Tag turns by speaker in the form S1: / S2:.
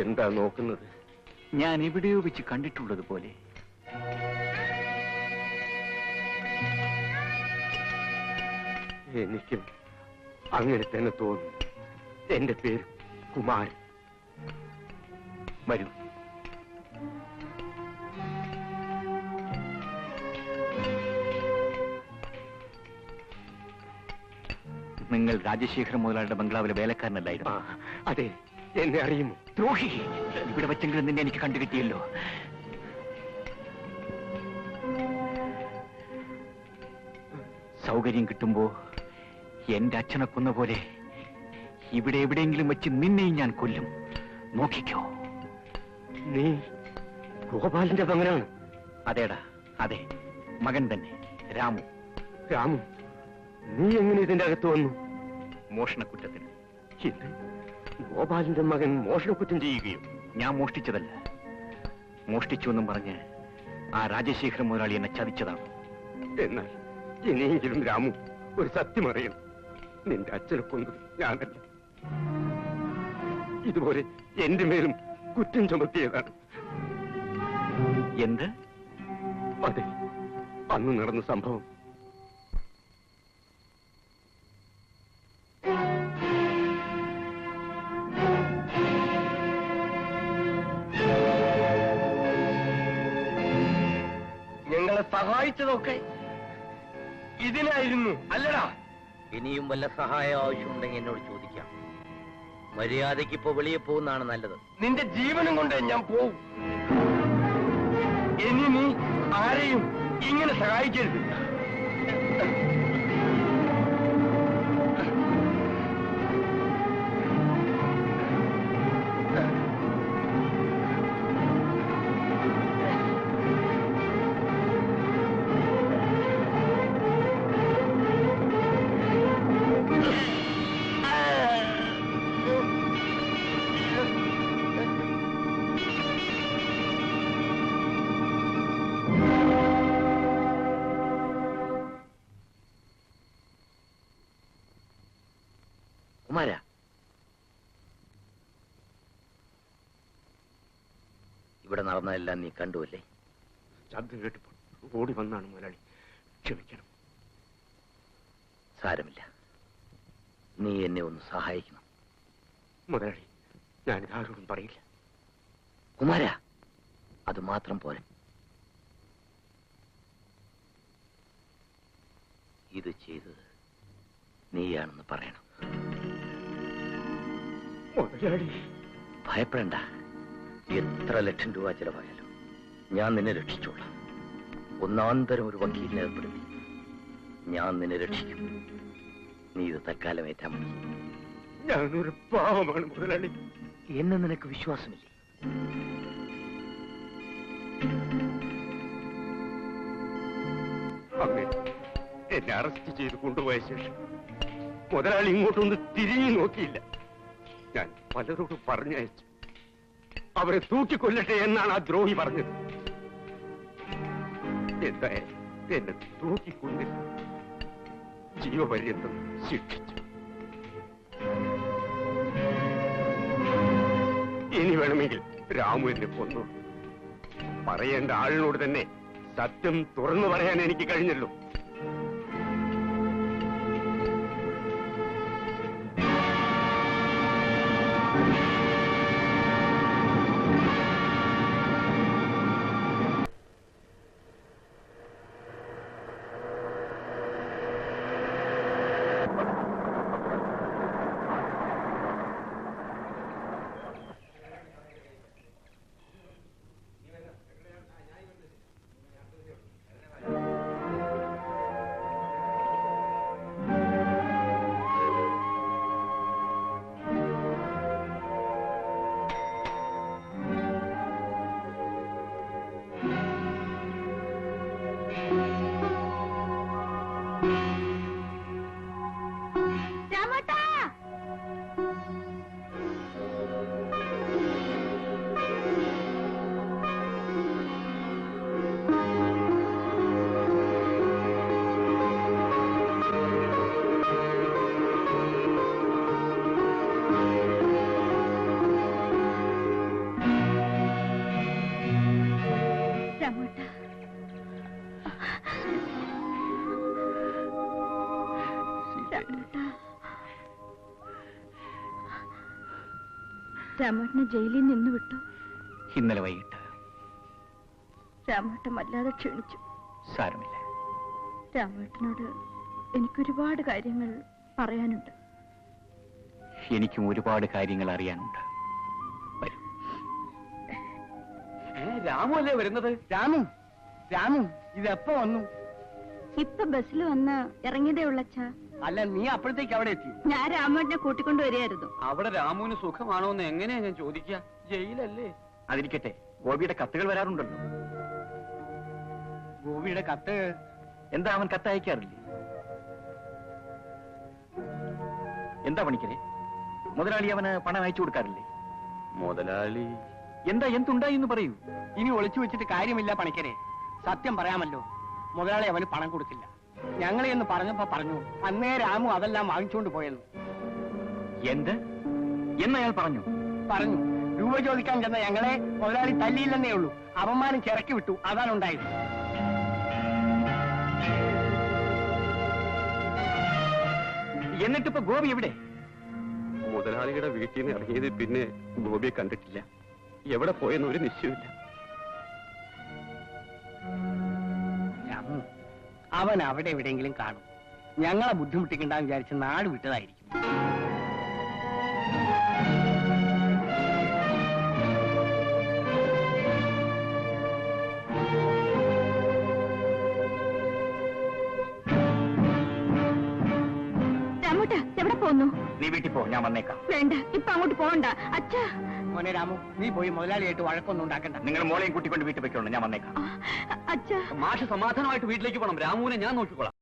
S1: എന്താ നോക്കുന്നത്?
S2: ഞാൻ എവിടെയോ വെച്ച് കണ്ടിട്ടുള്ളത് പോലെ.
S1: എനിക്കും അങ്ങനെ തന്നെ തോന്നുന്നു. എന്റെ പേര് കുമാരൻ.
S2: വരൂ. നിങ്ങൾ രാജശേഖര മുതലാളിയുടെ ബംഗ്ലാവിലെ വേലക്കാരനല്ലായിരുന്നു?
S1: അതെ, എന്നെ അറിയുമോ?
S2: ദ്രോഹി! ഇവിടെ വെച്ചെങ്കിലും നിന്നെ എനിക്ക് കണ്ടുകിട്ടിയല്ലോ. സൗകര്യം കിട്ടുമ്പോ എന്റെ അച്ഛനെ കൊന്ന പോലെ ഇവിടെ എവിടെയെങ്കിലും വെച്ച് നിന്നെയും ഞാൻ കൊല്ലും. നോക്കിക്കോ.
S1: നീ ഗോപാലിന്റെ മകനാണ്?
S2: അതേടാ, അതെ, മകൻ തന്നെ, രാമു.
S1: രാമു, നീ എങ്ങനെ ഇതിന്റെ അകത്ത് വന്നു?
S2: മോഷണക്കുറ്റത്തിന്.
S1: ഇത് ഗോപാലിന്റെ മകൻ മോഷണക്കുറ്റം ചെയ്യുകയോ?
S2: ഞാൻ മോഷ്ടിച്ചതല്ല. മോഷ്ടിച്ചു എന്നും പറഞ്ഞ് ആ രാജശേഖര മുതലാളി എന്നെ ചതിച്ചതാണ്.
S1: എന്നാൽ ഇനിയെങ്കിലും രാമു ഒരു സത്യം അറിയണം. നിന്റെ അച്ഛനെ കൊണ്ടു ഞാനല്ല. ഇതുപോലെ എന്റെ മേലും കുറ്റം ചുമത്തിയതാണ്.
S2: എന്ത്?
S1: അതെ, അന്ന് നടന്ന സംഭവം.
S3: ഞങ്ങളെ സഹായിച്ചതൊക്കെ ഇതിനായിരുന്നു അല്ലടാ?
S4: ഇനിയും വല്ല സഹായം ആവശ്യമുണ്ടെങ്കിൽ എന്നോട് ചോദിക്കാം. മര്യാദയ്ക്ക് ഇപ്പോ വെളിയെ പോകുന്നതാണ് നല്ലത്.
S3: നിന്റെ ജീവനും കൊണ്ട് ഞാൻ പോവും. ഇനി നീ ആരെയും ഇങ്ങനെ സഹായിക്കരുത്.
S4: കുമാര, ഇവിടെ നടന്നതെല്ലാം നീ കണ്ടുവല്ലേ?
S1: ശബ്ദം കേട്ടപ്പോൾ ഓടി വന്നാണ് മുതലാളി. ക്ഷമിക്കണം.
S4: സാരമില്ല, നീ എന്നെ ഒന്ന് സഹായിക്കണം.
S1: മുതലാളി, ഞാനിതാരോടും പറയില്ല.
S4: കുമാര, അത് മാത്രം പോരെ. ഇത് ചെയ്തത് നീയാണെന്ന് പറയണം.
S1: മുതലാളി,
S4: ഭയപ്പെടണ്ട. എത്ര ലക്ഷം രൂപ ചെലവായാലും ഞാൻ നിന്നെ രക്ഷിച്ചോളാം. ഒന്നാന്തരം ഒരു വക്കീലിനെ ഏർപ്പെടുത്തി ഞാൻ നിന്നെ രക്ഷിക്കും. നീ ഇത് തൽക്കാലം ഏറ്റാ മതി.
S1: ഞാനൊരു പാവമാണ് മുതലാളി.
S4: എന്നെ നിനക്ക് വിശ്വാസമില്ലേ?
S1: അങ്ങനെ എന്നെ അറസ്റ്റ് ചെയ്ത് കൊണ്ടുപോയ ശേഷം മുതലാളി ഇങ്ങോട്ടൊന്ന് തിരിഞ്ഞു നോക്കിയില്ല. ഞാൻ പലരോട് പറഞ്ഞയച്ചു. അവരെ തൂക്കിക്കൊല്ലട്ടെ എന്നാണ് ആ ദ്രോഹി പറഞ്ഞത്. എന്തായാലും എന്നെ തൂക്കിക്കൊണ്ടില്ല, ജീവപര്യന്തം ശിക്ഷിച്ചു. ഇനി വേണമെങ്കിൽ രാമു എന്നെ കൊന്നു. പറയേണ്ട ആളിനോട് തന്നെ സത്യം തുറന്നു പറയാൻ എനിക്ക് കഴിഞ്ഞല്ലോ.
S5: രാമേട്ട രാമേട്ടനെ ജയിലിൽ നിന്ന് വിട്ടു.
S2: ഇന്നലെ വൈകിട്ട്.
S5: രാമേട്ടൻ വല്ലാതെ ക്ഷണിച്ചു.
S2: സാരമില്ല.
S5: രാമേട്ടനോട് എനിക്കൊരുപാട് കാര്യങ്ങൾ പറയാനുണ്ട്.
S2: എനിക്കും ഒരുപാട് കാര്യങ്ങൾ അറിയാനുണ്ട്. വരൂ.
S3: രാമു അല്ലേ വരുന്നത്? രാമു ഇതെപ്പോ വന്നു?
S5: ഇപ്പൊ ബസ്സിൽ വന്ന് ഇറങ്ങിയതേ ഉള്ളച്ചാ.
S3: അല്ല, നീ അപ്പോഴത്തേക്ക് അവിടെ എത്തി?
S5: ഞാൻ രാമേട്ടനെ കൂട്ടിക്കൊണ്ട് വരികയായിരുന്നു.
S3: അവിടെ രാമുവിന് സുഖമാണോ എന്ന് എങ്ങനെയാ ഞാൻ ചോദിക്കുക? ജയിലല്ലേ?
S2: അതിരിക്കട്ടെ, ഗോപിയുടെ കത്തുകൾ വരാറുണ്ടല്ലോ.
S3: ഗോപിയുടെ കത്ത്
S2: എന്താ അവൻ കത്തയക്കാറില്ലേ? എന്താ പണിക്കരെ, മുതലാളി അവന് പണം അയച്ചു കൊടുക്കാറില്ലേ?
S1: മുതലാളി
S2: എന്താ എന്തുണ്ടായി എന്ന് പറയൂ.
S3: ഇനി ഒളിച്ചു വെച്ചിട്ട് കാര്യമില്ല പണിക്കരെ. സത്യം പറയാമല്ലോ, മുതലാളി അവന് പണം കൊടുത്തില്ല. ഞങ്ങളെ എന്ന് പറഞ്ഞപ്പോ പറഞ്ഞു അന്നേ രാമു അതെല്ലാം വാങ്ങിച്ചുകൊണ്ട് പോയെന്ന്.
S2: എന്ത് എന്നയാൾ പറഞ്ഞു?
S3: പറഞ്ഞു രൂപ ചോദിക്കാൻ ചെന്ന ഞങ്ങളെ മുതലാളി തല്ലിയില്ലെന്നേ ഉള്ളൂ, അപമാനം ചിറക്കി വിട്ടു. അതാണ് ഉണ്ടായത്.
S2: എന്നിട്ടിപ്പോ ഗോപി എവിടെ?
S1: മുതലാളിയുടെ വീട്ടിൽ നിന്ന് ഇറങ്ങിയത് പിന്നെ ഗോപിയെ കണ്ടിട്ടില്ല. എവിടെ പോയെന്ന് ഒരു നിശ്ചയമില്ല.
S3: രാമു അവൻ അവിടെ എവിടെയെങ്കിലും കാണും. ഞങ്ങളെ ബുദ്ധിമുട്ടിക്കണ്ടെന്ന് വിചാരിച്ച് നാട് വിട്ടതായിരിക്കും.
S5: രാമേട്ട എവിടെ പോന്നു?
S2: നീ വീട്ടിൽ പോ, ഞാൻ വന്നേക്കാം.
S5: വേണ്ട, ഇപ്പൊ അങ്ങോട്ട് പോകണ്ട അച്ഛാ.
S3: മോനെ രാമു, നീ പോയി മുതലാളിയായിട്ട് വഴക്കൊന്നും ഉണ്ടാക്കണ്ട.
S2: നിങ്ങൾ മോളെയും കൂട്ടിക്കൊണ്ട് വീട്ടിൽ പോയിക്കോളൂ, ഞാൻ വന്നേക്കാം.
S5: അച്ഛാ,
S2: മാഷ് സമാധാനമായിട്ട് വീട്ടിലേക്ക് പോകണം. രാമുവിനെ ഞാൻ നോക്കിക്കോളാം.